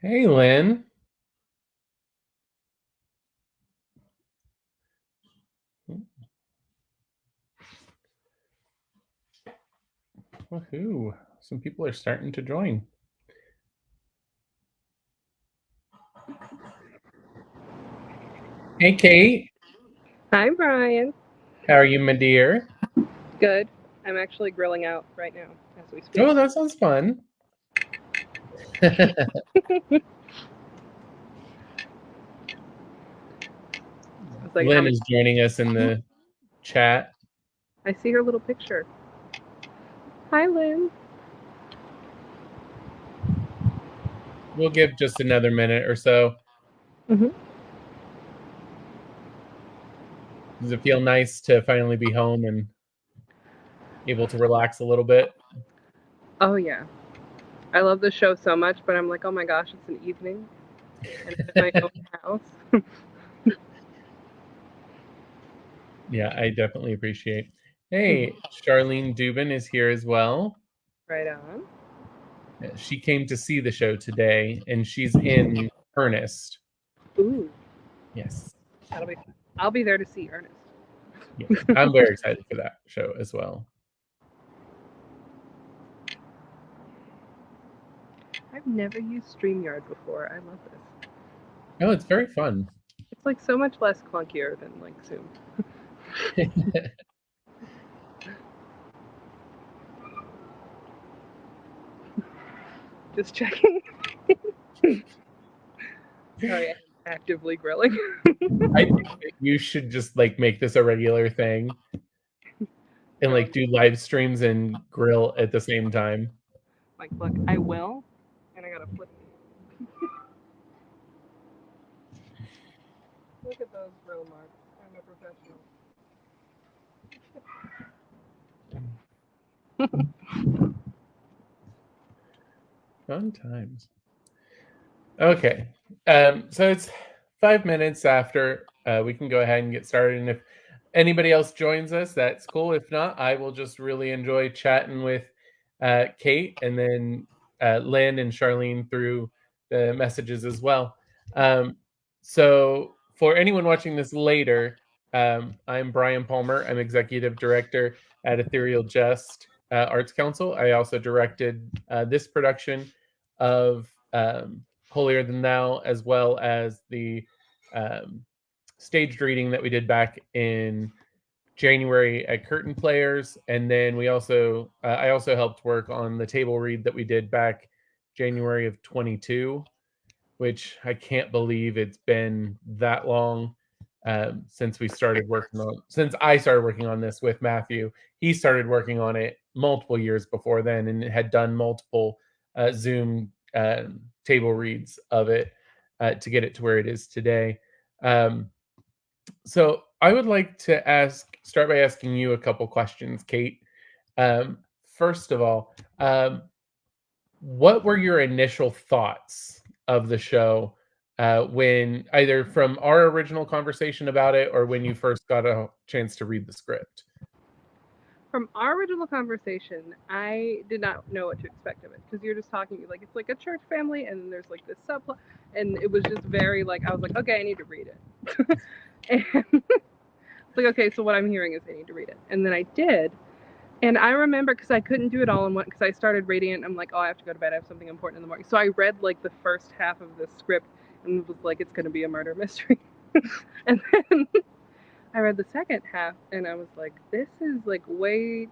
Hey, Lynn. Woohoo. Some people are starting to join. Hey, Kate. Hi, Brian. How are you, my dear? Good. I'm actually grilling out right now as we speak. Oh, that sounds fun. Like, Lynn is joining us in the chat. I see her little picture. Hi, Lynn. We'll give just another minute or so. Mm-hmm. Does it feel nice to finally be home and able to relax a little bit? Oh, yeah. I love the show so much, but I'm like, oh my gosh, it's an evening. And I'm in my own house. Yeah, I definitely appreciate. Hey, Charlene Dubin is here as well. Right on. She came to see the show today, and she's in Ernest. Ooh. Yes. That'll be fun. I'll be there to see Ernest. Yeah, I'm very excited for that show as well. I've never used StreamYard before. I love this. Oh, it's very fun. It's like so much less clunkier than like Zoom. Just checking. Sorry, I'm actively grilling. I think that you should just like make this a regular thing and like do live streams and grill at the same time. Like, look, I will, and I gotta flip. Look at those grill marks. I'm a professional. Fun times. Okay. So it's 5 minutes after we can go ahead and get started. And if anybody else joins us, that's cool. If not, I will just really enjoy chatting with Kate and then Lynn and Charlene through the messages as well. So for anyone watching this later, I'm Brian Palmer. I'm executive director at Ethereal Jest Arts Council. I also directed this production of Holier Than Thou, as well as the staged reading that we did back in January at Curtain Players, and then we also I also helped work on the table read that we did back January of 22, which I can't believe it's been that long since we started working on since I started working on this with Matthew. He started working on it multiple years before then and had done multiple Zoom table reads of it to get it to where it is today. So I would like to start by asking you a couple questions, Kate. First of all, what were your initial thoughts of the show when either from our original conversation about it or when you first got a chance to read the script? From our original conversation, I did not know what to expect of it because you're just talking like it's like a church family, and then there's like this subplot, and it was just very like I was like, okay, I need to read it, and it's like okay, so what I'm hearing is I need to read it, and then I did, and I remember because I couldn't do it all in one because I started reading it, and I'm like, oh, I have to go to bed, I have something important in the morning, so I read like the first half of the script and was like, it's going to be a murder mystery, and then I read the second half and I was like, this is like way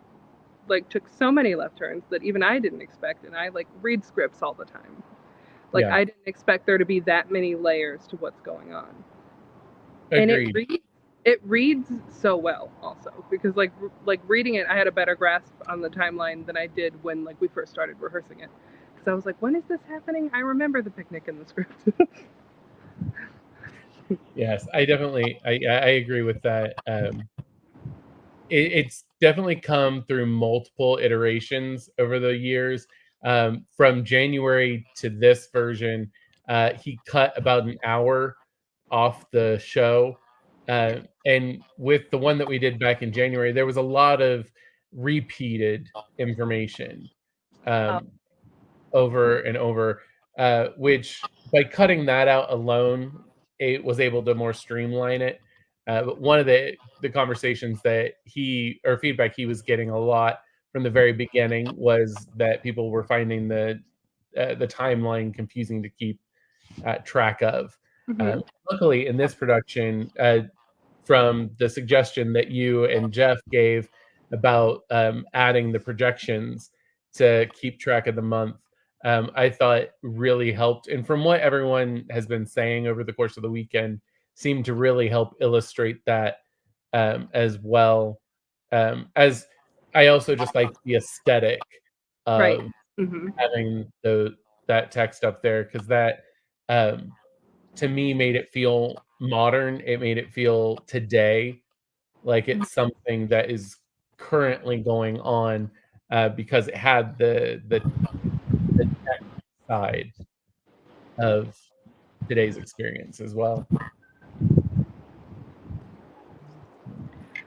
like took so many left turns that even I didn't expect, and I like read scripts all the time. Like Yeah, I didn't expect there to be that many layers to what's going on. And agreed. it reads so well also because like reading it I had a better grasp on the timeline than I did when like we first started rehearsing it. Cuz I was like, when is this happening? I remember the picnic in the script. Yes, I definitely I agree with that. It's definitely come through multiple iterations over the years. From January to this version, he cut about an hour off the show. And with the one that we did back in January, there was a lot of repeated information um, over and over, which by cutting that out alone, it was able to more streamline it. But one of the conversations that he or feedback he was getting a lot from the very beginning was that people were finding the timeline confusing to keep track of. Mm-hmm. Luckily, in this production, from the suggestion that you and Jeff gave about adding the projections to keep track of the month, I thought really helped. And from what everyone has been saying over the course of the weekend, seemed to really help illustrate that as well. As I also just like the aesthetic Right. of Mm-hmm. having that text up there because that um, to me made it feel modern. It made it feel today, like it's something that is currently going on because it had the tech side of today's experience as well.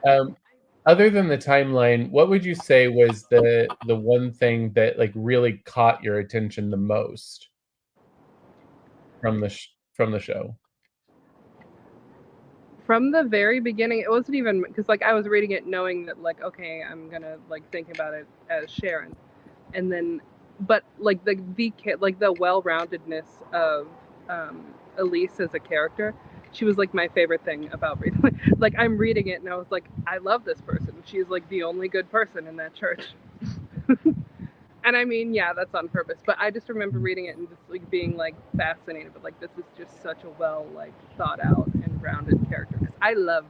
Um, Other than the timeline, what would you say was the one thing that like really caught your attention the most from from the show? From the very beginning, it wasn't even because like I was reading it knowing that like okay, I'm gonna like think about it as Sharon, and then but like the well-roundedness of um, Elise as a character, she was like my favorite thing about reading. Like I'm reading it and I was like, I love this person. She's like the only good person in that church. And I mean, yeah, that's on purpose. But I just remember reading it and just like being like fascinated. But like, this is just such a well like thought out and grounded character. Because I love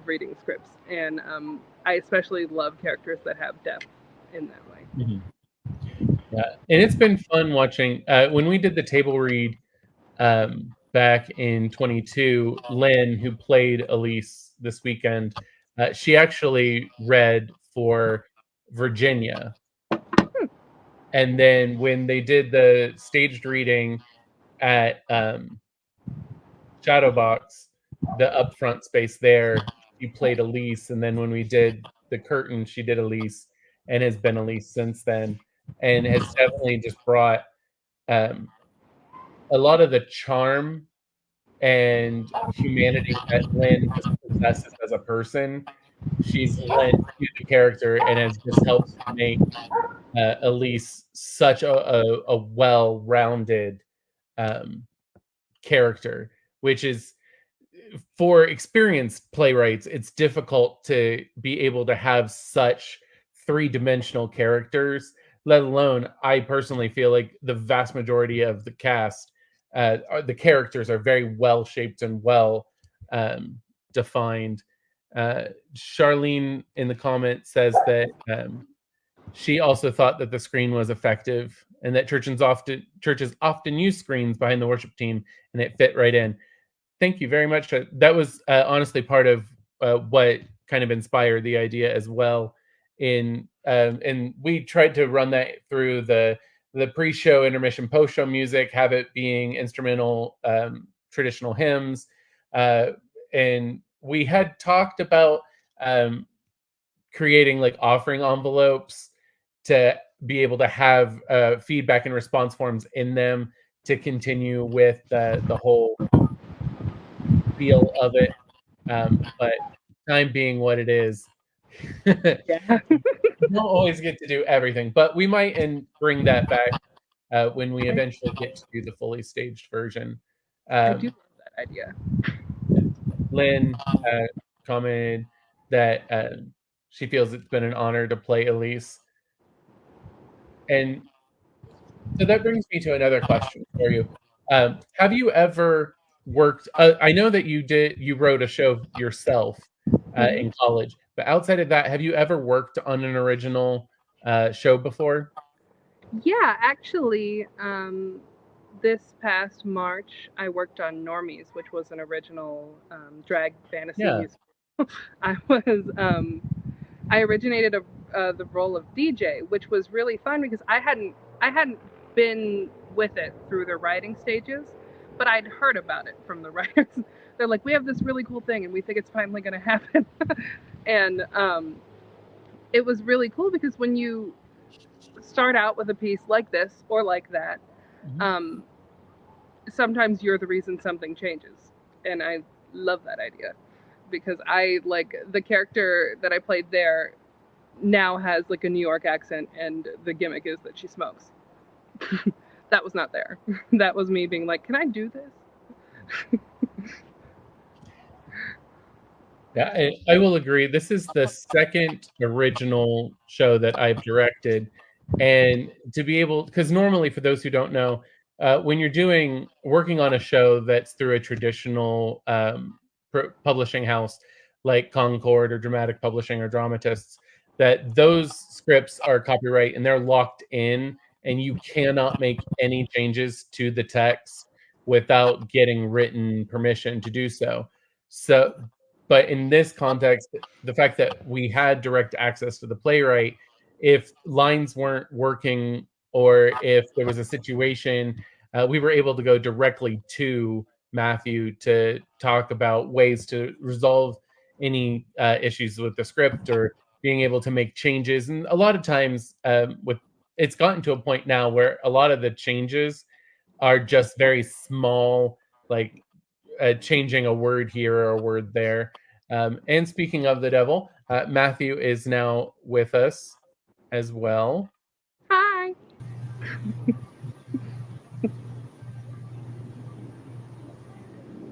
reading scripts, and I especially love characters that have depth in that way. Mhm. Yeah, and it's been fun watching when we did the table read back in 22. Lynn, who played Elise this weekend, she actually read for Virginia. And then when they did the staged reading at Shadowbox, the upfront space there, she played Elise. And then when we did the curtain, she did Elise and has been Elise since then, and has definitely just brought um, a lot of the charm and humanity that Lynn just possesses as a person, she's lent to the character and has just helped make Elise such a well-rounded um, character, which is for experienced playwrights, it's difficult to be able to have such three-dimensional characters, let alone I personally feel like the vast majority of the cast, the characters are very well shaped and well defined. Charlene in the comment says that she also thought that the screen was effective and that churches often use screens behind the worship team and it fit right in. Thank you very much. That was honestly part of what kind of inspired the idea as well. And we tried to run that through the pre-show, intermission, post-show music, have it being instrumental, traditional hymns, and we had talked about creating like offering envelopes to be able to have feedback and response forms in them to continue with the whole feel of it. But time being what it is, Yeah. we don't always get to do everything, but we might and bring that back when we eventually get to do the fully staged version. I do love that idea. Lynn commented that she feels it's been an honor to play Elise. And so that brings me to another question for you. Have you ever worked? I know that you wrote a show yourself in college, but outside of that, have you ever worked on an original show before? Yeah, actually, this past March, I worked on Normies, which was an original drag fantasy Yeah. musical. I was I originated the role of DJ, which was really fun because I hadn't been with it through the writing stages, but I'd heard about it from the writers. They're like, we have this really cool thing, and we think it's finally going to happen. And it was really cool because when you start out with a piece like this or like that, Mhm. sometimes you're the reason something changes, and I love that idea because I like the character that I played there now has like a New York accent, and the gimmick is that she smokes. That was not there. That was me being like, "Can I do this?" Yeah, I will agree. This is the second original show that I've directed, and to be able, because normally, for those who don't know, when you're working on a show that's through a traditional publishing house like Concord or Dramatic Publishing or Dramatists, that those scripts are copyright and they're locked in, and you cannot make any changes to the text without getting written permission to do so. So, but in this context, the fact that we had direct access to the playwright, if lines weren't working or if there was a situation, we were able to go directly to Matthew to talk about ways to resolve any issues with the script or being able to make changes. And a lot of times, with it's gotten to a point now where a lot of the changes are just very small, like changing a word here or a word there. And speaking of the devil, Matthew is now with us as well. Hi.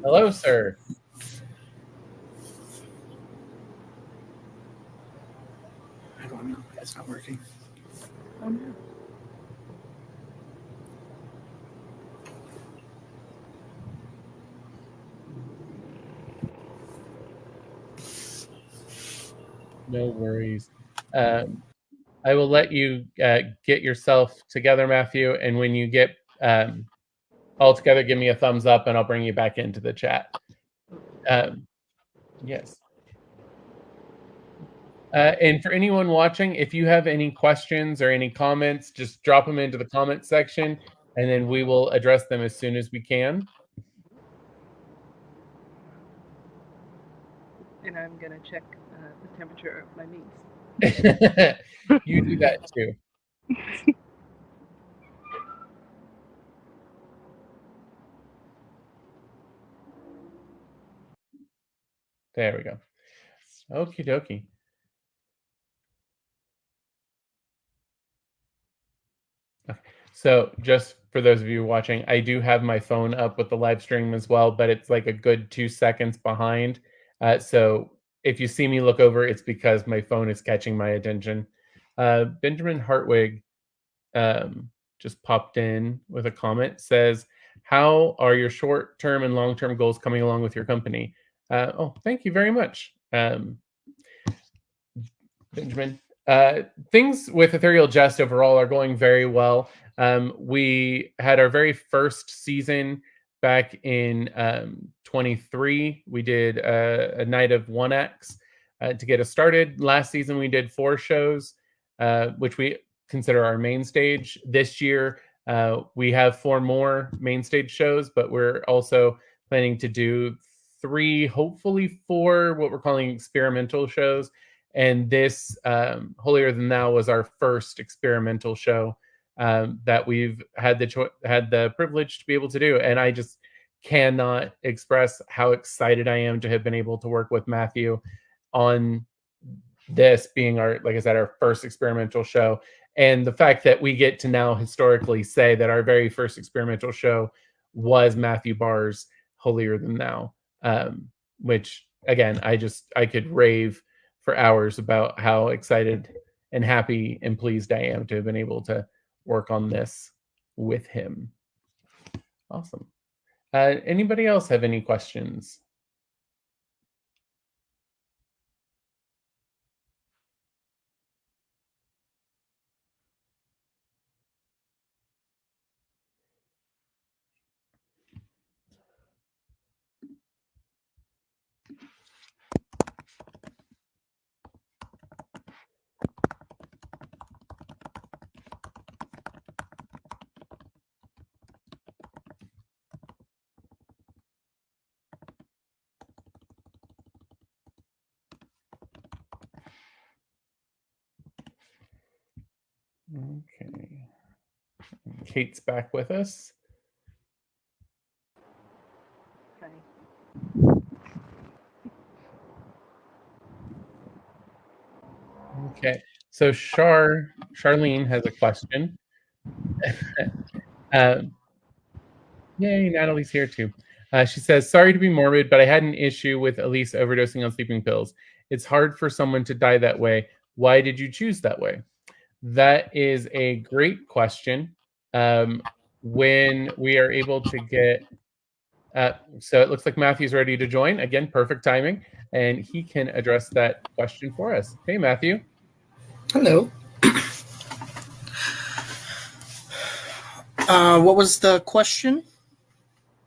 Hello, sir. I don't know. It's not working. Oh no. No worries. I will let you get yourself together, Matthew. And when you get all together, give me a thumbs up and I'll bring you back into the chat. Yes. And for anyone watching, if you have any questions or any comments, just drop them into the comment section and then we will address them as soon as we can. And I'm gonna check the temperature of my meats. You do that too. There we go. Okie dokie. So just for those of you watching, I do have my phone up with the live stream as well, but it's like a good 2 seconds behind. So if you see me look over, it's because my phone is catching my attention. Benjamin Hartwig just popped in with a comment, says, how are your short-term and long-term goals coming along with your company? Oh, thank you very much, Benjamin. Things with Ethereal Jest overall are going very well. We had our very first season back in 23. We did a night of 1x to get us started. Last season, we did 4 shows, which we consider our main stage. This year, we have 4 more main stage shows, but we're also planning to do 3, hopefully 4, what we're calling experimental shows. And this Holier Than Thou was our first experimental show that we've had the privilege to be able to do. And I just cannot express how excited I am to have been able to work with Matthew on this being our, like I said, our first experimental show. And the fact that we get to now historically say that our very first experimental show was Matthew Barr's Holier Than Thou, which again, I could rave for hours about how excited and happy and pleased I am to have been able to work on this with him. Awesome. Anybody else have any questions? Okay. Kate's back with us. Okay. Okay. So Charlene has a question. Yay, Natalie's here too. She says, sorry to be morbid, but I had an issue with Elise overdosing on sleeping pills. It's hard for someone to die that way. Why did you choose that way? That is a great question. When we are able to get, so it looks like Matthew's ready to join. Again, perfect timing. And he can address that question for us. Hey, Matthew. Hello. What was the question?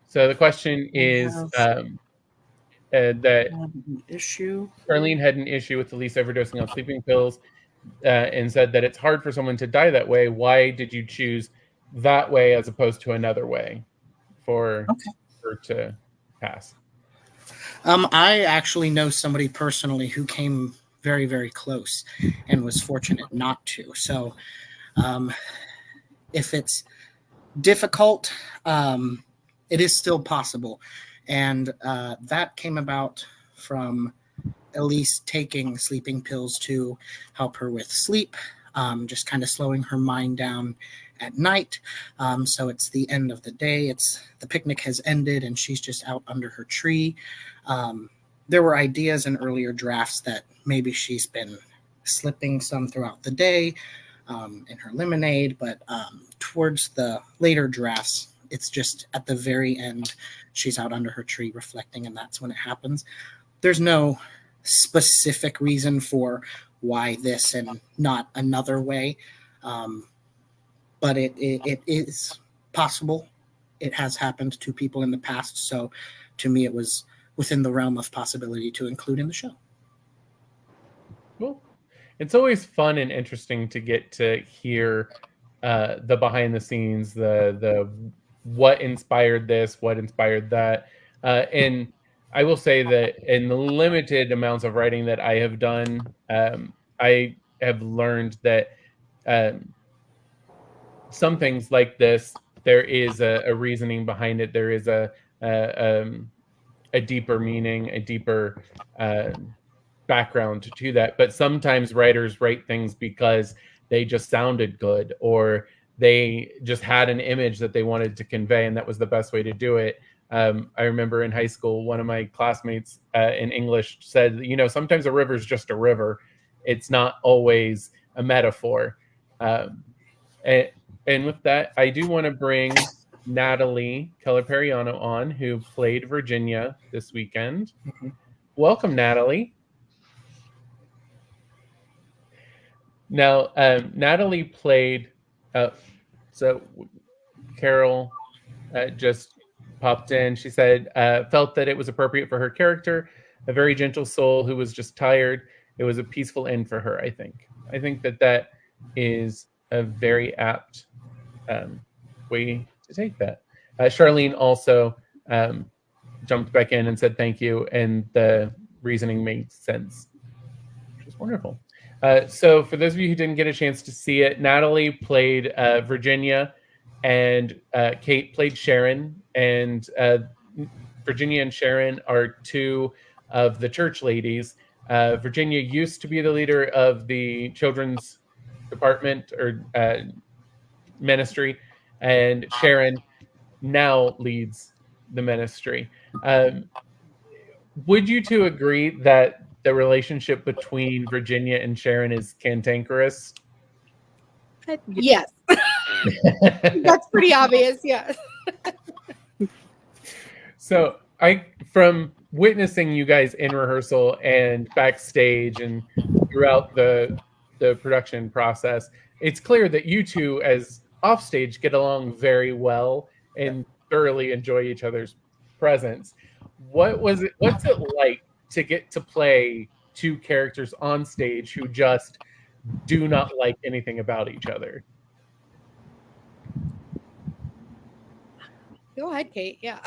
So the question is that issue. Charlene had an issue with Elise overdosing on sleeping pills and said that it's hard for someone to die that way. Why did you choose that way as opposed to another way for her to pass? I actually know somebody personally who came very, very close and was fortunate not to. So if it's difficult, it is still possible. And that came about from Elise taking sleeping pills to help her with sleep, just kind of slowing her mind down at night. So it's the end of the day. The picnic has ended and she's just out under her tree. There were ideas in earlier drafts that maybe she's been slipping some throughout the day in her lemonade, but towards the later drafts, it's just at the very end, she's out under her tree reflecting, and that's when it happens. There's no specific reason for why this and not another way, but it is possible. It has happened to people in the past, so to me it was within the realm of possibility to include in the show. Cool. It's always fun and interesting to get to hear the behind the scenes, the what inspired this, what inspired that. And I will say that in the limited amounts of writing that I have done, I have learned that some things like this, there is a reasoning behind it. There is a deeper meaning, a deeper background to that. But sometimes writers write things because they just sounded good, or they just had an image that they wanted to convey, and that was the best way to do it. I remember in high school, one of my classmates in English said, sometimes a river is just a river. It's not always a metaphor. And with that, I do want to bring Natalie Keller-Periano on, who played Virginia this weekend. Mhm. Welcome, Natalie. Now, Natalie played, so Carol just popped in. She said, felt that it was appropriate for her character, a very gentle soul who was just tired. It was a peaceful end for her, I think. I think that is a very apt way to take that. Charlene also jumped back in and said thank you, and the reasoning made sense, which was wonderful. So for those of you who didn't get a chance to see it, Natalie played Virginia, and Kate played Sharon, and Virginia and Sharon are two of the church ladies. Virginia used to be the leader of the children's department or ministry, and Sharon now leads the ministry. Would you two agree that the relationship between Virginia and Sharon is cantankerous? Yes. That's pretty obvious, yes. So from witnessing you guys in rehearsal and backstage and throughout the production process, it's clear that you two as offstage get along very well and thoroughly enjoy each other's presence. What's it like to get to play two characters on stage who just do not like anything about each other? Go ahead, Kate. Yeah.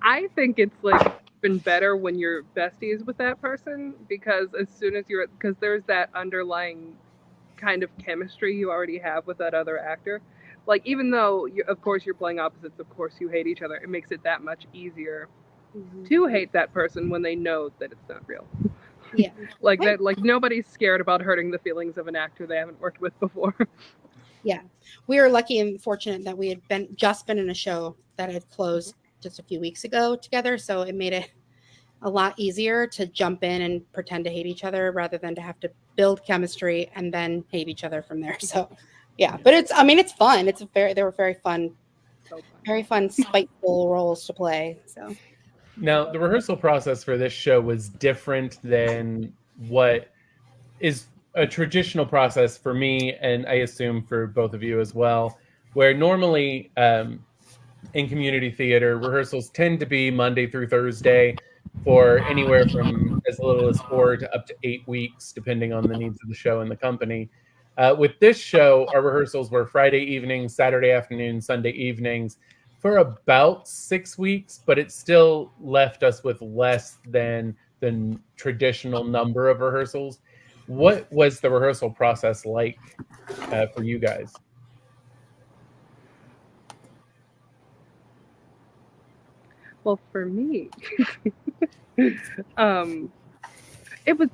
I think it's like been better when you're besties with that person, because as soon as because there's that underlying kind of chemistry you already have with that other actor. Like, even though of course you're playing opposites, of course you hate each other, it makes it that much easier to hate that person when they know that it's not real. Yeah. Like that, like nobody's scared about hurting the feelings of an actor they haven't worked with before. Yeah. We were lucky and fortunate that we had just been in a show that had closed just a few weeks ago together. So it made it a lot easier to jump in and pretend to hate each other rather than to have to build chemistry and then hate each other from there. So yeah, but it's fun. They were very fun, spiteful roles to play. So now the rehearsal process for this show was different than what is a traditional process for me, and I assume for both of you as well, where normally in community theater, rehearsals tend to be Monday through Thursday for anywhere from as little as 4 to up to 8 weeks, depending on the needs of the show and the company. With this show, our rehearsals were Friday evenings, Saturday afternoons, Sunday evenings for about 6 weeks, but it still left us with less than the traditional number of rehearsals. What was the rehearsal process like for you guys? Well, for me, it was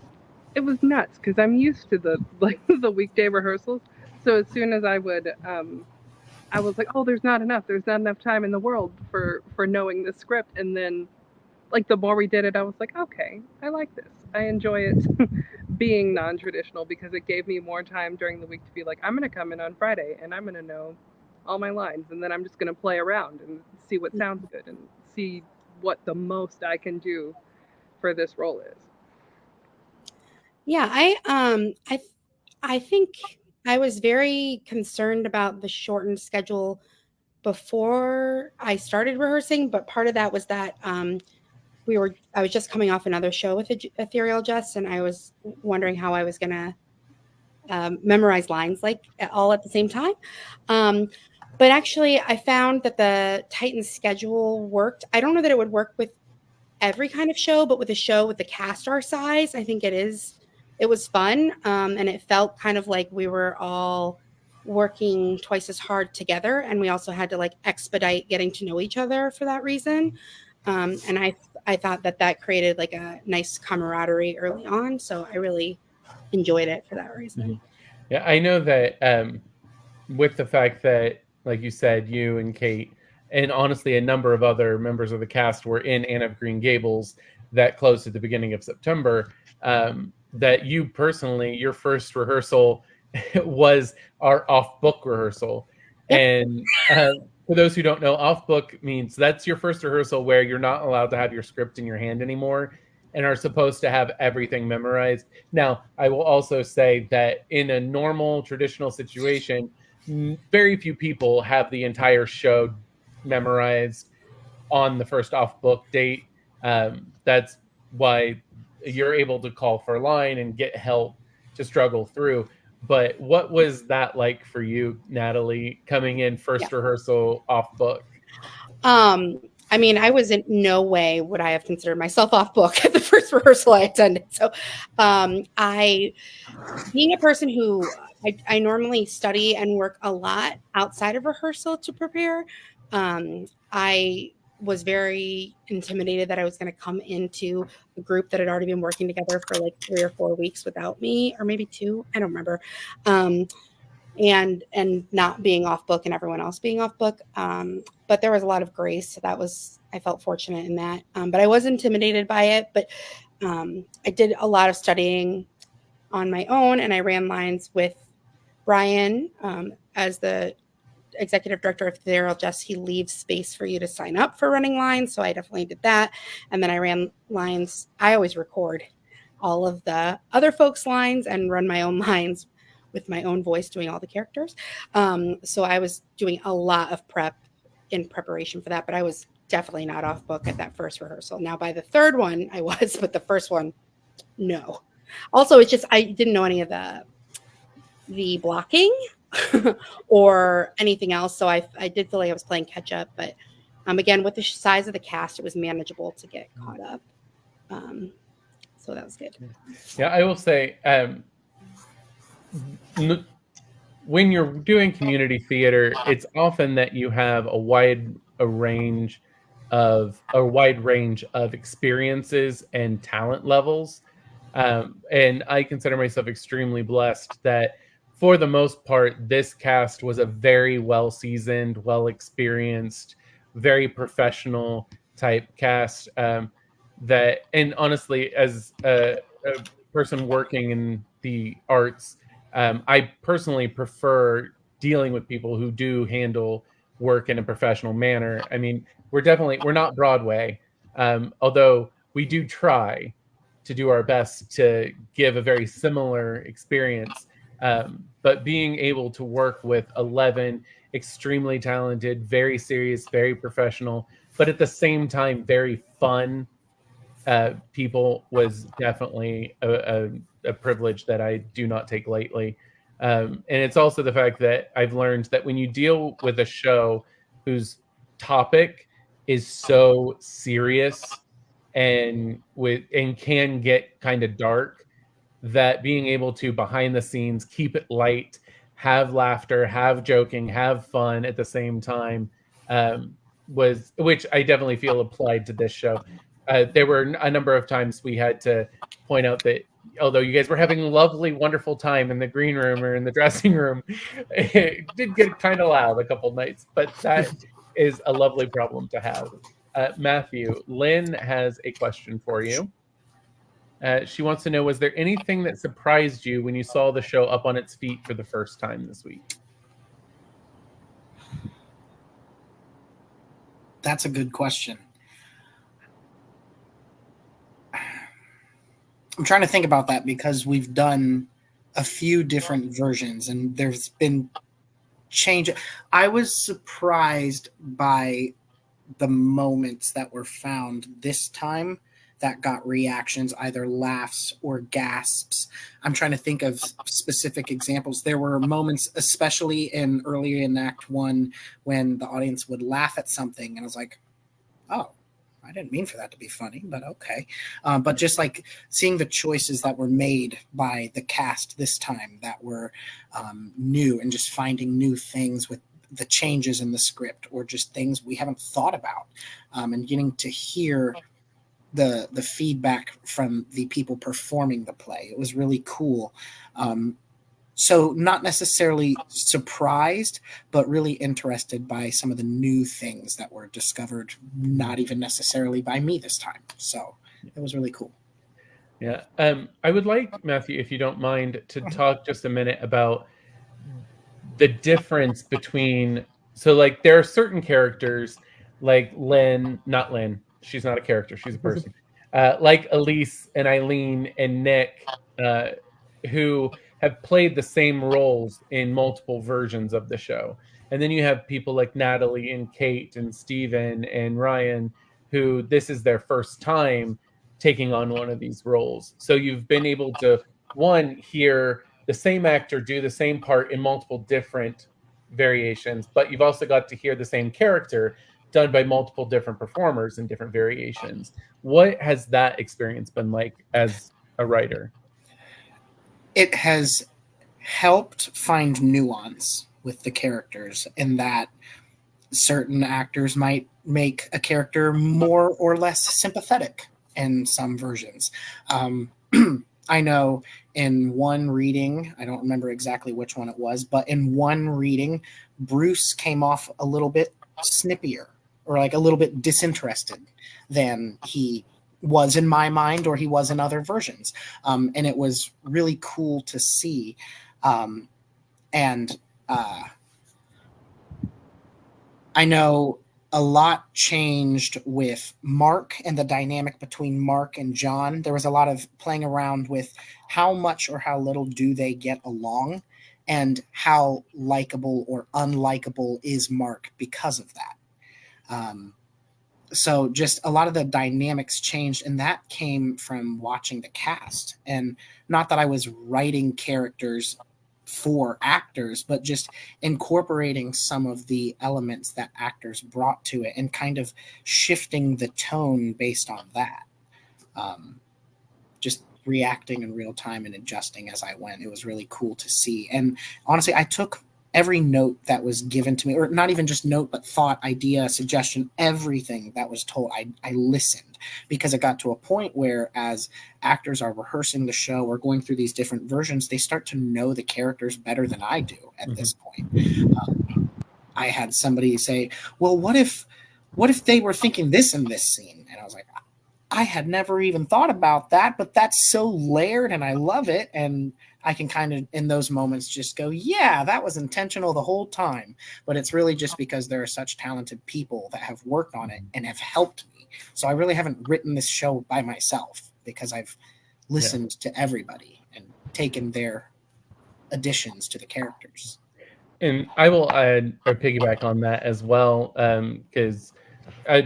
nuts because I'm used to the weekday rehearsals. So as soon as I was like, oh, there's not enough time in the world for knowing the script. And then, like, the more we did it, I was like, okay, I like this. I enjoy it being non-traditional because it gave me more time during the week to be like, I'm going to come in on Friday and I'm going to know all my lines, and then I'm just going to play around and see what sounds good and see what the most I can do for this role is. Yeah, I think I was very concerned about the shortened schedule before I started rehearsing, but part of that was that I was just coming off another show with Ethereal Jest, and I was wondering how I was going to memorize lines like all at the same time. But actually, I found that the tightened schedule worked. I don't know that it would work with every kind of show, but with a show with the cast our size, I think it was fun. And it felt kind of like we were all working twice as hard together. And we also had to like expedite getting to know each other for that reason. And I thought that created like a nice camaraderie early on. So I really enjoyed it for that reason. Yeah, I know that with the fact that, like you said, you and Kate, and honestly, a number of other members of the cast were in Anne of Green Gables that closed at the beginning of September, that you personally, your first rehearsal was our off-book rehearsal. Yep. And for those who don't know, off-book means that's your first rehearsal where you're not allowed to have your script in your hand anymore and are supposed to have everything memorized. Now, I will also say that in a normal, traditional situation, very few people have the entire show memorized on the first off-book date. That's why you're able to call for a line and get help to struggle through. But what was that like for you, Natalie, coming in first rehearsal off-book? I mean, I was in no way would I have considered myself off book at the first rehearsal I attended. So, being a person who I normally study and work a lot outside of rehearsal to prepare, I was very intimidated that I was going to come into a group that had already been working together for like 3 or 4 weeks without me, or maybe 2, I don't remember. And not being off book and everyone else being off book. But there was a lot of grace. So I felt fortunate in that. But I was intimidated by it. But I did a lot of studying on my own, and I ran lines with Brian as the executive director of Aethereal Jest. He leaves space for you to sign up for running lines. So I definitely did that. And then I ran lines. I always record all of the other folks' lines and run my own lines with my own voice doing all the characters. So I was doing a lot of prep in preparation for that, but I was definitely not off book at that first rehearsal. Now by the third one I was, but the first one, no. Also, it's just, I didn't know any of the blocking or anything else. So I did feel like I was playing catch up, but again, with the size of the cast, it was manageable to get caught up. So that was good. Yeah, I will say, when you're doing community theater, it's often that you have a wide range of experiences and talent levels. And I consider myself extremely blessed that for the most part, this cast was a very well-seasoned, well-experienced, very professional type cast. And honestly, as a person working in the arts, I personally prefer dealing with people who do handle work in a professional manner. I mean, we're not Broadway, although we do try to do our best to give a very similar experience. But being able to work with 11 extremely talented, very serious, very professional, but at the same time, very fun people was definitely a privilege that I do not take lightly. And it's also the fact that I've learned that when you deal with a show whose topic is so serious and can get kind of dark, that being able to behind the scenes keep it light, have laughter, have joking, have fun at the same time, which I definitely feel applied to this show. There were a number of times we had to point out that although you guys were having a lovely, wonderful time in the green room or in the dressing room, it did get kind of loud a couple nights, but that is a lovely problem to have. Matthew, Lynn has a question for you. She wants to know, was there anything that surprised you when you saw the show up on its feet for the first time this week? That's a good question. I'm trying to think about that because we've done a few different versions and there's been change. I was surprised by the moments that were found this time that got reactions, either laughs or gasps. I'm trying to think of specific examples. There were moments, especially earlier in Act 1, when the audience would laugh at something and I was like, oh, I didn't mean for that to be funny, but okay. But just like seeing the choices that were made by the cast this time that were new and just finding new things with the changes in the script or just things we haven't thought about, and getting to hear the feedback from the people performing the play. It was really cool. So not necessarily surprised, but really interested by some of the new things that were discovered, not even necessarily by me this time. So it was really cool. Yeah. I would like, Matthew, if you don't mind, to talk just a minute about the difference between, so like there are certain characters like not Len, she's not a character, she's a person, like Elise and Eileen and Nick, who have played the same roles in multiple versions of the show. And then you have people like Natalie and Kate and Steven and Ryan, who this is their first time taking on one of these roles. So you've been able to, one, hear the same actor do the same part in multiple different variations, but you've also got to hear the same character done by multiple different performers in different variations. What has that experience been like as a writer? It has helped find nuance with the characters in that certain actors might make a character more or less sympathetic in some versions. I know in one reading, I don't remember exactly which one it was, but in one reading, Bruce came off a little bit snippier or like a little bit disinterested than he was in my mind or he was in other versions. And it was really cool to see. I know a lot changed with Mark and the dynamic between Mark and John. There was a lot of playing around with how much or how little do they get along and how likable or unlikable is Mark because of that. So just a lot of the dynamics changed, and that came from watching the cast. And not that I was writing characters for actors, but just incorporating some of the elements that actors brought to it and kind of shifting the tone based on that. Just reacting in real time and adjusting as I went. It was really cool to see. And honestly, I took every note that was given to me, or not even just note, but thought, idea, suggestion, everything that was told. I listened, because it got to a point where as actors are rehearsing the show or going through these different versions, they start to know the characters better than I do at this point. I had somebody say, well, what if they were thinking this in this scene? And I was like, I had never even thought about that, but that's so layered and I love it. And I can kind of, in those moments, just go, yeah, that was intentional the whole time. But it's really just because there are such talented people that have worked on it and have helped me. So I really haven't written this show by myself, because I've listened to everybody and taken their additions to the characters. And I will add or piggyback on that as well, because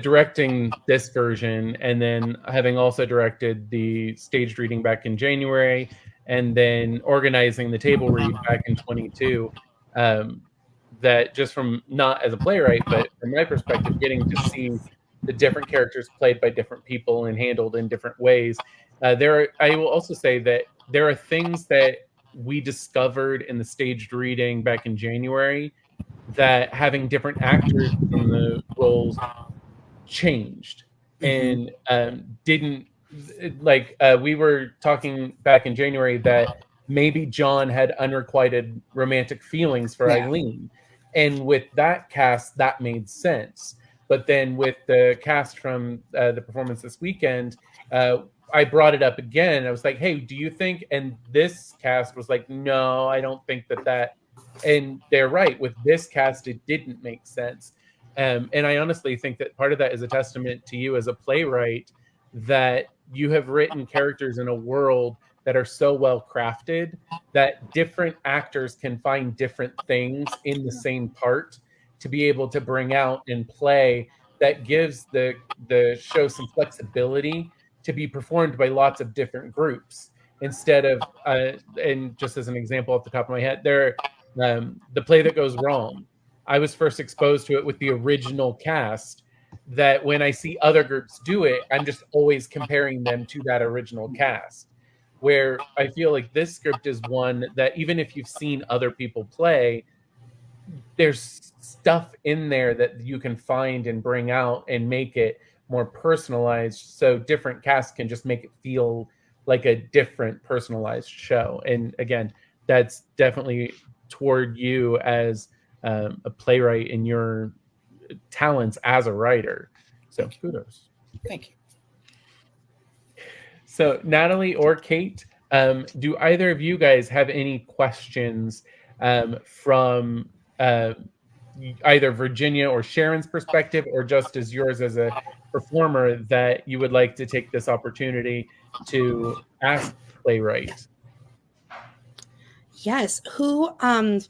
directing this version and then having also directed the staged reading back in January and then organizing the table read back in 22, that just from not as a playwright, but from my perspective, getting to see the different characters played by different people and handled in different ways. I will also say that there are things that we discovered in the staged reading back in January that having different actors in the roles changed and didn't, like we were talking back in January that maybe John had unrequited romantic feelings for Eileen, and with that cast that made sense. But then with the cast from the performance this weekend, I brought it up again. I was like, hey, do you think, and this cast was like, no, I don't think that, and they're right, with this cast it didn't make sense. And I honestly think that part of that is a testament to you as a playwright, that you have written characters in a world that are so well crafted that different actors can find different things in the same part to be able to bring out and play, that gives the show some flexibility to be performed by lots of different groups instead of and just as an example off the top of my head, the play That Goes Wrong, I was first exposed to it with the original cast, that when I see other groups do it, I'm just always comparing them to that original cast, where I feel like this script is one that even if you've seen other people play, there's stuff in there that you can find and bring out and make it more personalized, so different casts can just make it feel like a different personalized show. And again, that's definitely toward you as a playwright and your talents as a writer. So kudos. Thank you. So Natalie or Kate, do either of you guys have any questions from either Virginia or Sharon's perspective, or just as yours as a performer, that you would like to take this opportunity to ask playwright? Yes. Who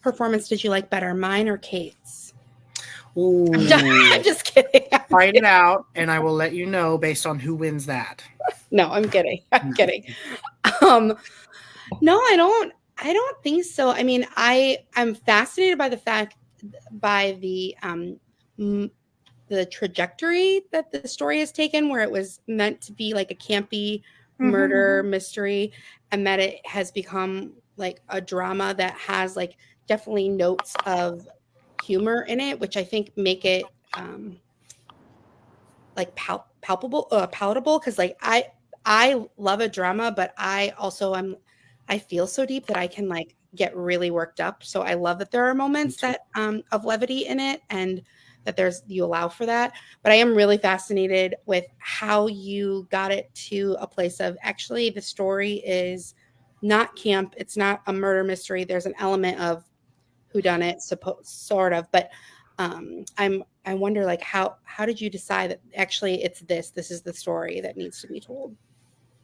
performance did you like better, mine or Kate's? Ooh. I'm just kidding. Fight it out, and I will let you know based on who wins that. No, I'm kidding. I'm kidding. No, I don't think so. I mean, I'm fascinated by the trajectory that the story has taken, where it was meant to be like a campy murder mystery, and that it has become like a drama that has like definitely notes of humor in it, which I think make it like palatable, because like I love a drama, but I feel so deep that I can like get really worked up. So I love that there are moments that of levity in it, and that you allow for that. But I am really fascinated with how you got it to a place of actually the story is not camp. It's not a murder mystery. There's an element of whodunit, sort of, but I wonder, like, how did you decide that actually this is the story that needs to be told?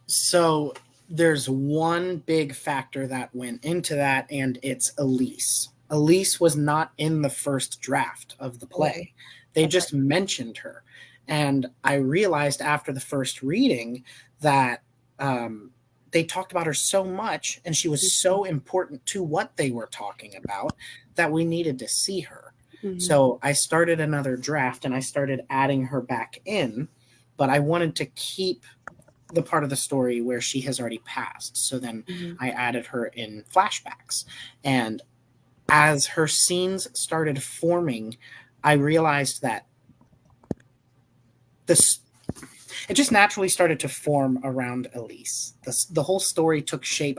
So there's one big factor that went into that, and it's Elise. Elise was not in the first draft of the play. They just mentioned her. And I realized after the first reading that they talked about her so much, and she was so important to what they were talking about, that we needed to see her. So I started another draft, and I started adding her back in, but I wanted to keep the part of the story where she has already passed. So then I added her in flashbacks. And as her scenes started forming, I realized that it just naturally started to form around Elise. The whole story took shape.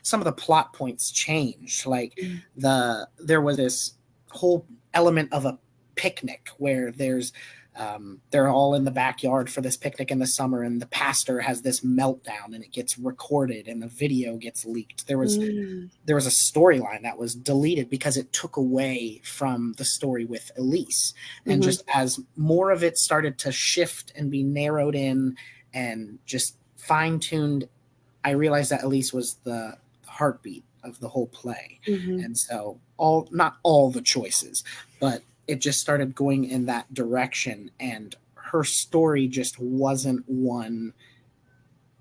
Some of the plot points changed. Like there was this whole element of a picnic where they're all in the backyard for this picnic in the summer, and the pastor has this meltdown, and it gets recorded, and the video gets leaked. There was a storyline that was deleted because it took away from the story with Elise. And just as more of it started to shift and be narrowed in and just fine-tuned, I realized that Elise was the heartbeat of the whole play. And so not all the choices, but it just started going in that direction, and her story just wasn't one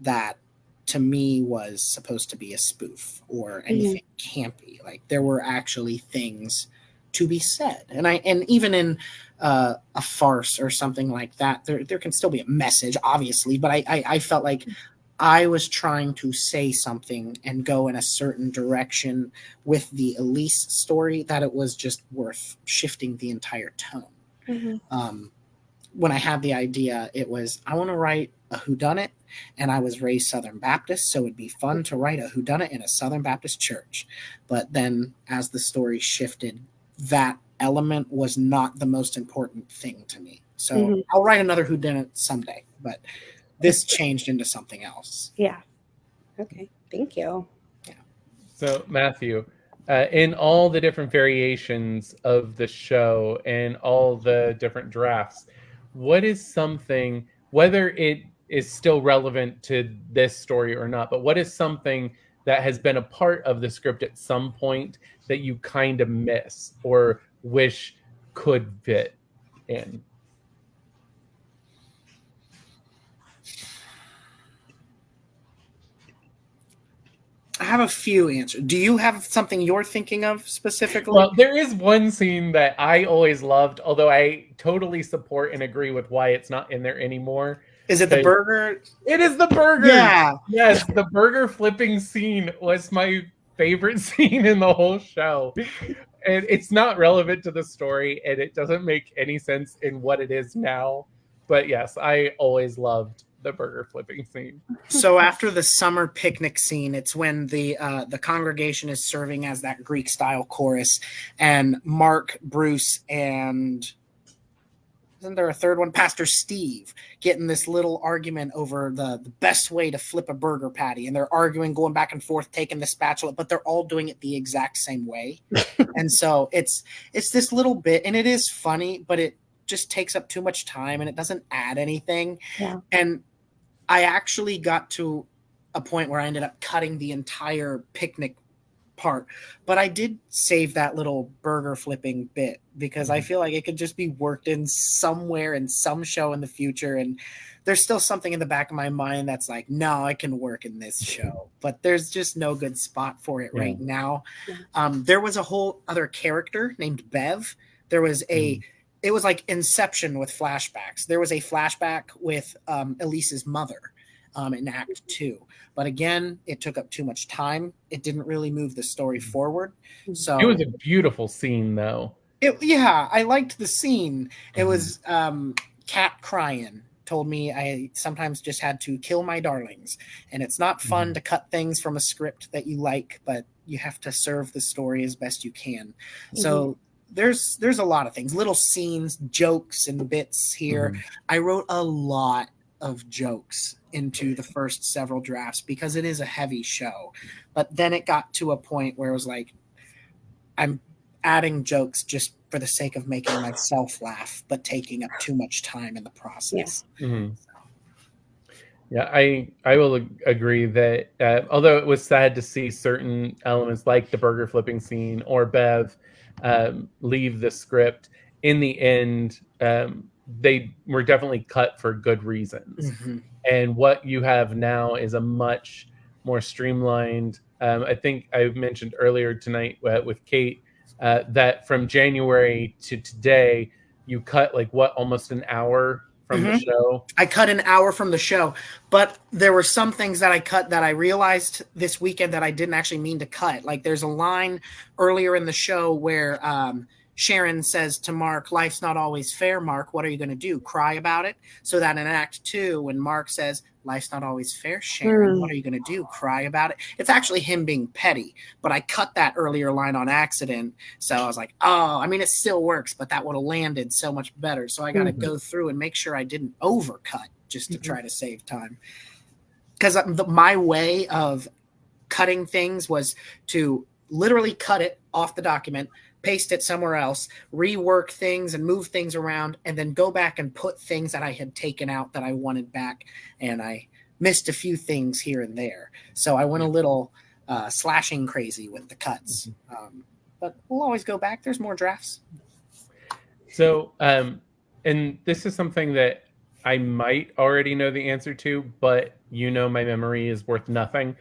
that to me was supposed to be a spoof or anything campy. Like there were actually things to be said, and even in a farce or something like that, there can still be a message, obviously, but I felt like I was trying to say something and go in a certain direction with the Elise story that it was just worth shifting the entire tone. When I had the idea, it was, I want to write a whodunit, and I was raised Southern Baptist, so it'd be fun to write a whodunit in a Southern Baptist church. But then as the story shifted, that element was not the most important thing to me. So I'll write another whodunit someday, but this changed into something else. Yeah. Okay. Thank you. Yeah. So Matthew, in all the different variations of the show and all the different drafts, what is something, whether it is still relevant to this story or not, but what is something that has been a part of the script at some point that you kind of miss or wish could fit in? I have a few answers. Do you have something you're thinking of specifically? Well, there is one scene that I always loved, although I totally support and agree with why it's not in there anymore. Is it the burger? It is the burger. Yeah. Yes, the burger flipping scene was my favorite scene in the whole show. and it's not relevant to the story, and it doesn't make any sense in what it is now. But yes, I always loved the burger flipping scene. So after the summer picnic scene, it's when the congregation is serving as that Greek style chorus, and Mark, Bruce, and isn't there a third one? Pastor Steve getting this little argument over the best way to flip a burger patty. And they're arguing, going back and forth, taking the spatula, but they're all doing it the exact same way. And so it's this little bit, and it is funny, but it just takes up too much time and it doesn't add anything. Yeah. And I actually got to a point where I ended up cutting the entire picnic part, but I did save that little burger flipping bit because I feel like it could just be worked in somewhere in some show in the future, and there's still something in the back of my mind that's like, no, it can work in this show, but there's just no good spot for it right now. There was a whole other character named Bev. There was it was like Inception with flashbacks. There was a flashback with Elise's mother in Act 2. But again, it took up too much time. It didn't really move the story forward. So It was a beautiful scene, though. I liked the scene. It was Cat crying told me I sometimes just had to kill my darlings. And it's not fun to cut things from a script that you like, but you have to serve the story as best you can. So there's a lot of things, little scenes, jokes and bits here. I wrote a lot of jokes into the first several drafts because it is a heavy show. But then it got to a point where it was like, I'm adding jokes just for the sake of making myself laugh, but taking up too much time in the process. Yeah, I will agree that although it was sad to see certain elements like the burger flipping scene or Bev leave the script, in the end, they were definitely cut for good reasons. And what you have now is a much more streamlined, I think I mentioned earlier tonight with Kate, that from January to today, you cut almost an hour from the show. I cut an hour from the show, but there were some things that I cut that I realized this weekend that I didn't actually mean to cut. Like there's a line earlier in the show where Sharon says to Mark, life's not always fair, Mark. What are you going to do? Cry about it? So that in Act 2, when Mark says, life's not always fair, Sharon, what are you going to do? Cry about it? It's actually him being petty, but I cut that earlier line on accident. So I was like, oh, I mean, it still works, but that would have landed so much better. So I got to go through and make sure I didn't overcut just to try to save time. Because my way of cutting things was to literally cut it off the document, paste it somewhere else, rework things and move things around, and then go back and put things that I had taken out that I wanted back. And I missed a few things here and there. So I went a little slashing crazy with the cuts. But we'll always go back. There's more drafts. So, and this is something that I might already know the answer to, but my memory is worth nothing.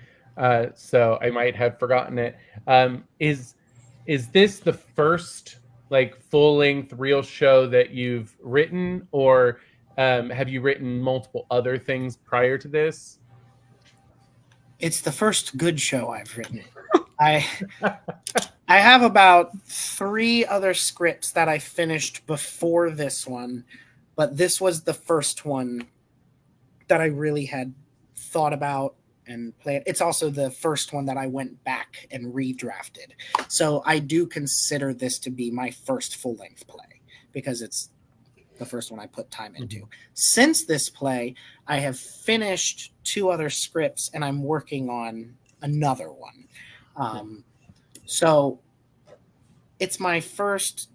So I might have forgotten it. Is this the first full-length real show that you've written, or have you written multiple other things prior to this? It's the first good show I've written. I have about 3 other scripts that I finished before this one, but this was the first one that I really had thought about and played. It's also the first one that I went back and redrafted. So I do consider this to be my first full-length play because it's the first one I put time into. Since this play, I have finished 2 other scripts and I'm working on another one. So it's my first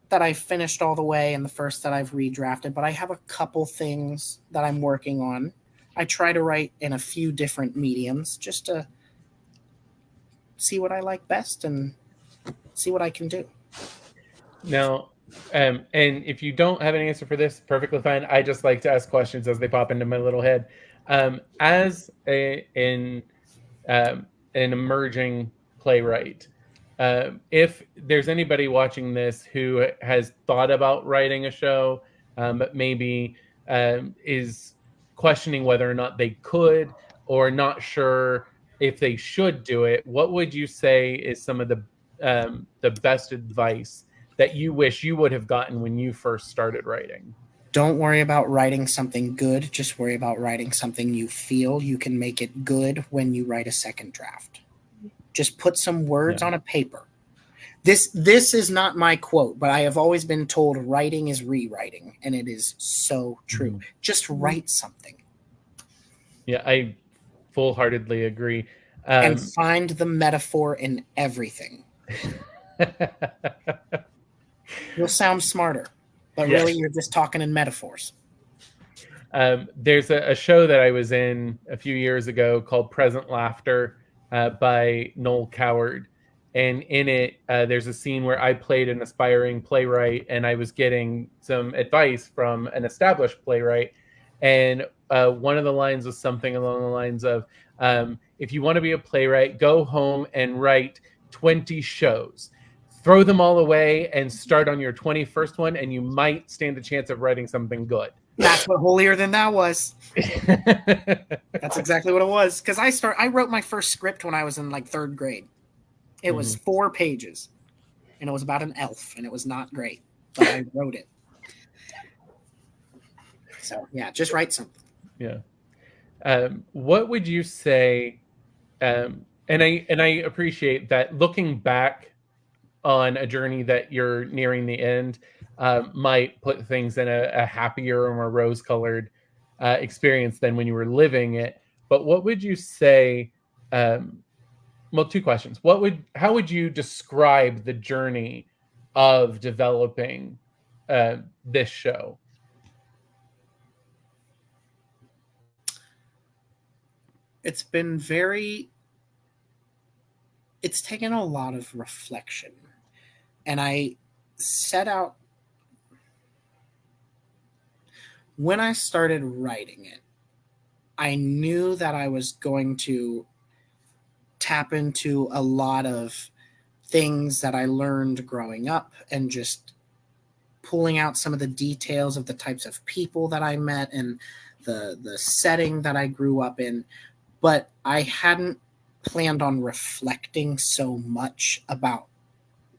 that I finished all the way and the first that I've redrafted, but I have a couple things that I'm working on. I try to write in a few different mediums just to see what I like best and see what I can do. Now, and if you don't have an answer for this, perfectly fine. I just like to ask questions as they pop into my little head. As an emerging playwright, if there's anybody watching this who has thought about writing a show, but maybe is questioning whether or not they could or not sure if they should do it, what would you say is some of the the best advice that you wish you would have gotten when you first started writing? Don't worry about writing something good. Just worry about writing something you feel you can make it good when you write a second draft. Just put some words on a paper. This is not my quote, but I have always been told writing is rewriting, and it is so true. Mm-hmm. Just write something. Yeah, I full-heartedly agree. And find the metaphor in everything. You'll sound smarter, but really you're just talking in metaphors. There's a show that I was in a few years ago called Present Laughter by Noel Coward. And in it, there's a scene where I played an aspiring playwright, and I was getting some advice from an established playwright. And one of the lines was something along the lines of, if you want to be a playwright, go home and write 20 shows. Throw them all away and start on your 21st one, and you might stand a chance of writing something good. That's what Holier Than Thou was. That's exactly what it was. Because I wrote my first script when I was in like 3rd grade. It was 4 pages, and it was about an elf, and it was not great, but I wrote it. So yeah, just write something. Yeah. What would you say? And I appreciate that looking back on a journey that you're nearing the end might put things in a happier or more rose-colored experience than when you were living it. But what would you say? Well, 2 questions. How would you describe the journey of developing this show? It's taken a lot of reflection. And I set out, when I started writing it, I knew that I was going to tap into a lot of things that I learned growing up and just pulling out some of the details of the types of people that I met and the setting that I grew up in. But I hadn't planned on reflecting so much about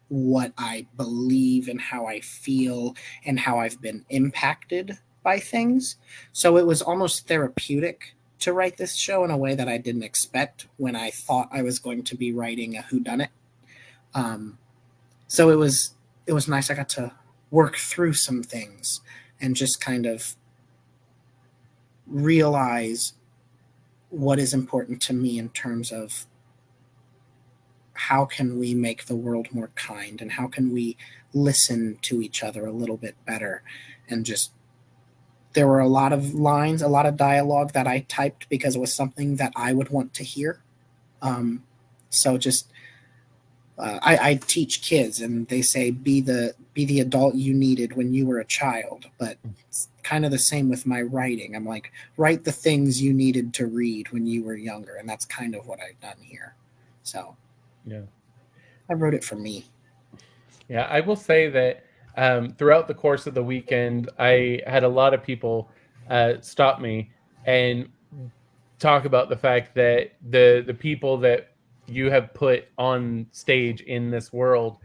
what I believe and how I feel and how I've been impacted by things. So it was almost therapeutic to write this show in a way that I didn't expect when I thought I was going to be writing a whodunit. So it was nice. I got to work through some things and just kind of realize what is important to me in terms of how can we make the world more kind and how can we listen to each other a little bit better. And just, there were a lot of lines, a lot of dialogue that I typed because it was something that I would want to hear. So just, I teach kids and they say, be the adult you needed when you were a child, but it's kind of the same with my writing. I'm like, write the things you needed to read when you were younger. And that's kind of what I've done here. So yeah, I wrote it for me. Yeah, I will say that throughout the course of the weekend, I had a lot of people stop me and talk about the fact that the people that you have put on stage in this world,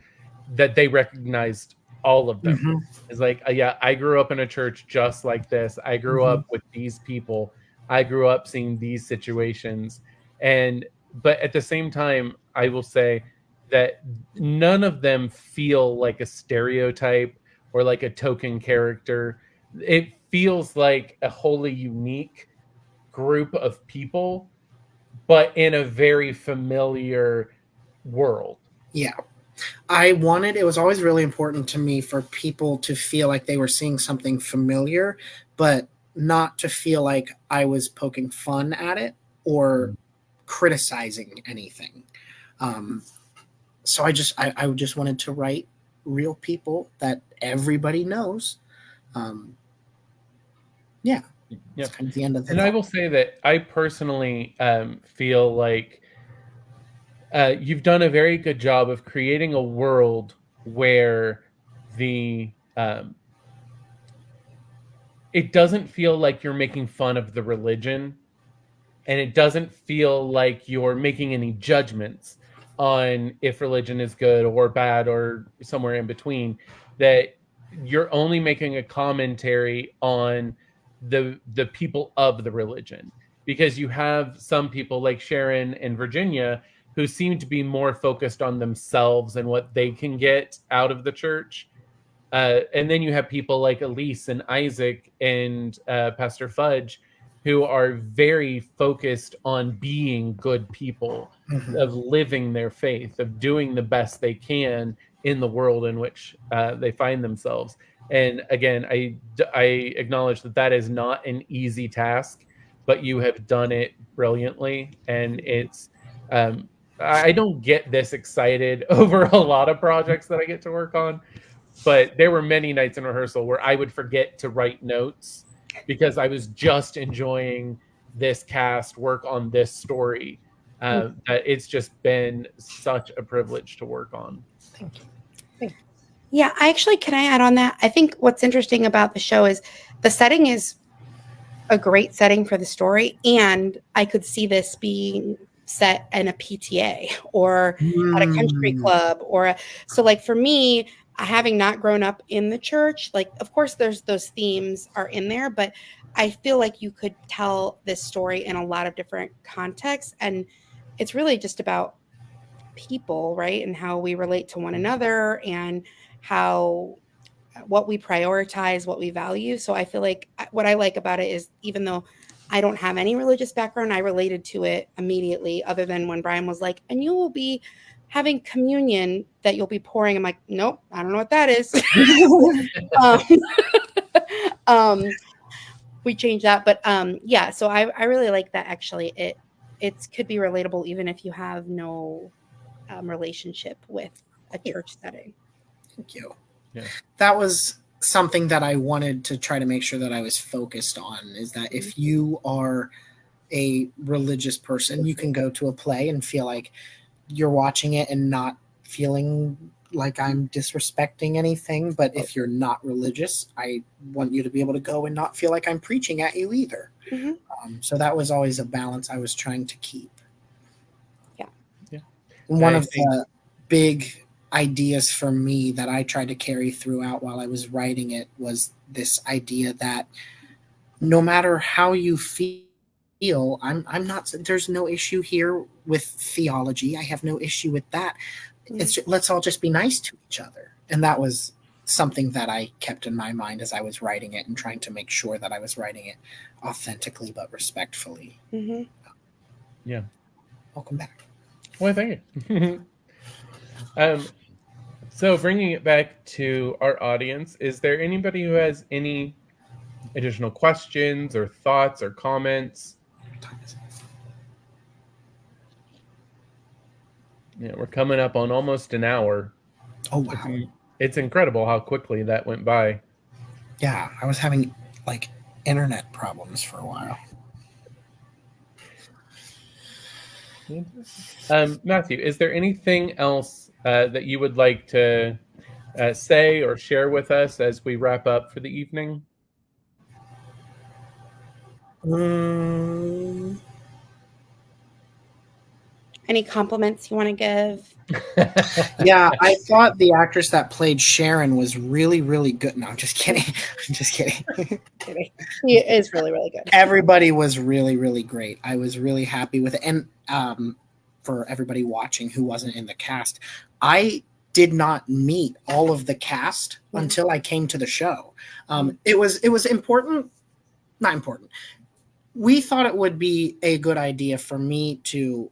that they recognized all of them. Mm-hmm. It's like, yeah, I grew up in a church just like this. I grew up with these people. I grew up seeing these situations. But at the same time, I will say that none of them feel like a stereotype or like a token character. It feels like a wholly unique group of people, but in a very familiar world. Yeah. It was always really important to me for people to feel like they were seeing something familiar, but not to feel like I was poking fun at it or criticizing anything. So I just wanted to write real people that everybody knows. Yeah. It's kind of the end of it. And I will say that I personally feel like you've done a very good job of creating a world where it doesn't feel like you're making fun of the religion, and it doesn't feel like you're making any judgments, on if religion is good or bad or somewhere in between, that you're only making a commentary on the people of the religion, because you have some people like Sharon and Virginia who seem to be more focused on themselves and what they can get out of the church. And then you have people like Elise and Isaac and Pastor Fudge, who are very focused on being good people, of living their faith, of doing the best they can in the world in which they find themselves. And again, I acknowledge that is not an easy task, but you have done it brilliantly. And it's, I don't get this excited over a lot of projects that I get to work on, but there were many nights in rehearsal where I would forget to write notes because I was just enjoying this cast work on this story. That it's just been such a privilege to work on. Thank you. Yeah, can I add on that? I think what's interesting about the show is the setting is a great setting for the story, and I could see this being set in a PTA or at a country club, so like for me, having not grown up in the church, like of course there's those themes are in there, but I feel like you could tell this story in a lot of different contexts, and it's really just about people, right? And how we relate to one another, and what we prioritize, what we value. So I feel like what I like about it is, even though I don't have any religious background, I related to it immediately, other than when Brian was like, and you will be having communion that you'll be pouring. I'm like, nope, I don't know what that is. We changed that. But yeah, so I really like that. Actually, it could be relatable even if you have no relationship with a church setting. Thank you. Yeah. That was something that I wanted to try to make sure that I was focused on, is that if you are a religious person, you can go to a play and feel like you're watching it and not feeling like I'm disrespecting anything. But if you're not religious, I want you to be able to go and not feel like I'm preaching at you either. So that was always a balance I was trying to keep. Yeah. One of the big ideas for me that I tried to carry throughout while I was writing it was this idea that no matter how you feel, I'm not, there's no issue here with theology. I have no issue with that. It's just, let's all just be nice to each other. And that was something that I kept in my mind as I was writing it, and trying to make sure that I was writing it authentically but respectfully. Yeah. Welcome back. Well, thank you. So bringing it back to our audience, is there anybody who has any additional questions or thoughts or comments? Yeah, we're coming up on almost an hour. Oh, wow. It's incredible how quickly that went by. Yeah, I was having like internet problems for a while. Matthew, is there anything else that you would like to say or share with us as we wrap up for the evening? Any compliments you want to give? Yeah, I thought the actress that played Sharon was really, really good. No, I'm just kidding. I'm just kidding. He is really, really good. Everybody was really, really great. I was really happy with it. And for everybody watching who wasn't in the cast, I did not meet all of the cast until I came to the show. It was important, not important. We thought it would be a good idea for me to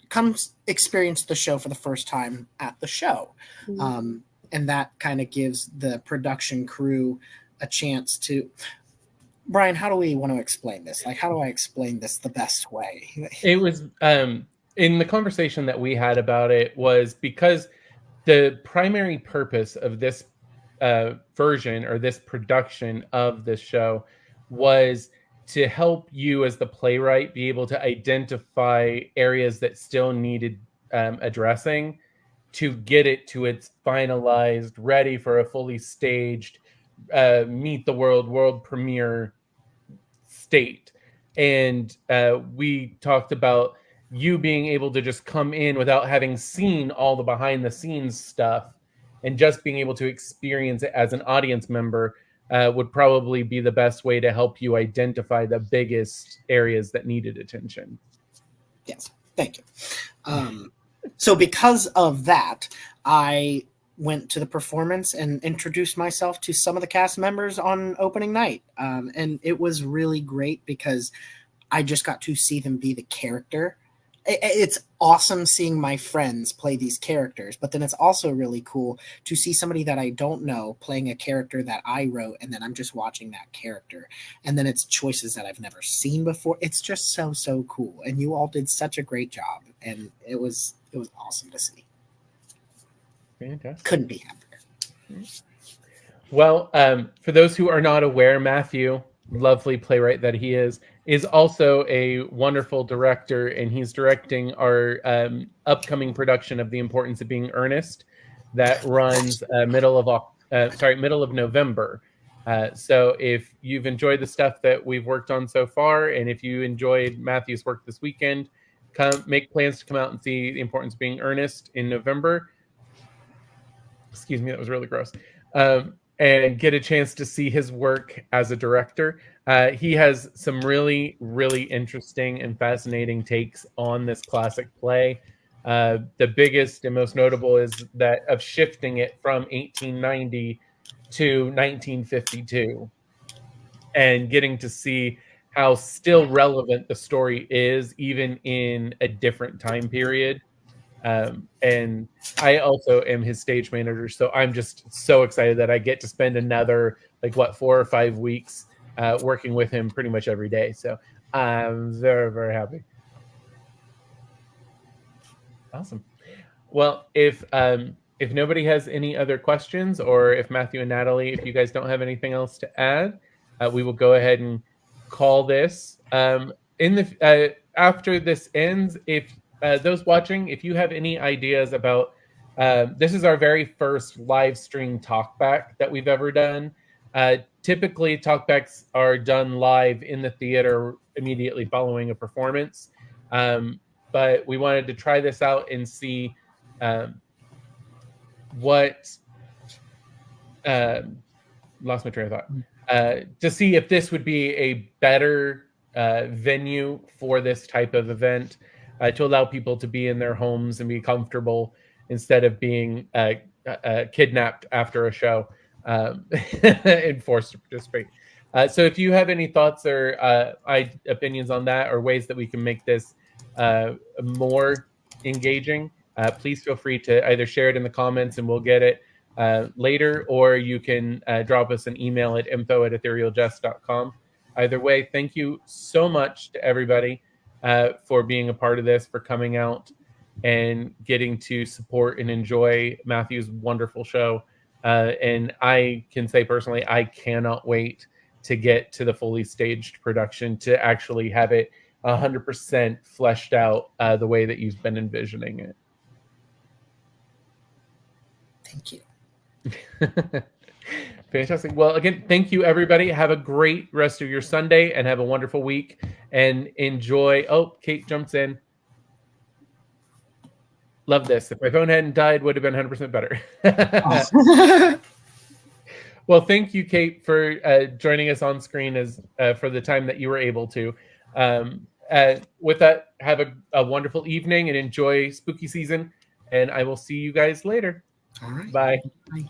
come experience the show for the first time at the show. And that kind of gives the production crew a chance to... Brian, how do we want to explain this? Like, how do I explain this the best way? It was in the conversation that we had about it, was because the primary purpose of this version or this production of this show was to help you as the playwright be able to identify areas that still needed addressing, to get it to its finalized, ready for a fully staged meet the world premiere state. And we talked about you being able to just come in without having seen all the behind the scenes stuff and just being able to experience it as an audience member would probably be the best way to help you identify the biggest areas that needed attention. Yes, thank you. So because of that, I went to the performance and introduced myself to some of the cast members on opening night. And it was really great because I just got to see them be the character. It's awesome seeing my friends play these characters, but then it's also really cool to see somebody that I don't know playing a character that I wrote, and then I'm just watching that character. And then it's choices that I've never seen before. It's just so cool. And you all did such a great job, and it was awesome to see. Fantastic. Couldn't be happier. Well, for those who are not aware, Matthew, lovely playwright that he is also a wonderful director, and he's directing our upcoming production of The Importance of Being Earnest that runs middle of November. So if you've enjoyed the stuff that we've worked on so far, and if you enjoyed Matthew's work this weekend, make plans to come out and see The Importance of Being Earnest in November. Excuse me, that was really gross. And get a chance to see his work as a director. He has some really, really interesting and fascinating takes on this classic play. The biggest and most notable is that of shifting it from 1890 to 1952 and getting to see how still relevant the story is, even in a different time period. And I also am his stage manager, so I'm just so excited that I get to spend another 4 or 5 weeks working with him pretty much every day. So I'm very, very happy. Awesome. Well, if nobody has any other questions, or if Matthew and Natalie, if you guys don't have anything else to add, we will go ahead and call this. After this ends, if those watching, if you have any ideas about, this is our very first live stream talkback that we've ever done. Typically, talkbacks are done live in the theater immediately following a performance. But we wanted to try this out and see lost my train of thought. To see if this would be a better venue for this type of event, to allow people to be in their homes and be comfortable instead of being kidnapped after a show and forced to participate. So if you have any thoughts or opinions on that, or ways that we can make this more engaging, please feel free to either share it in the comments and we'll get it later, or you can drop us an email at info@etherealjest.com. Either way, thank you so much to everybody for being a part of this, for coming out and getting to support and enjoy Matthew's wonderful show. And I can say personally, I cannot wait to get to the fully staged production, to actually have it 100% fleshed out the way that you've been envisioning it. Thank you. Fantastic. Well, again, thank you, everybody. Have a great rest of your Sunday and have a wonderful week and enjoy. Oh, Kate jumps in. Love this. If my phone hadn't died, would have been 100% better. Well, thank you, Kate, for joining us on screen as for the time that you were able to. With that, have a wonderful evening and enjoy spooky season. And I will see you guys later. All right. Bye. Bye.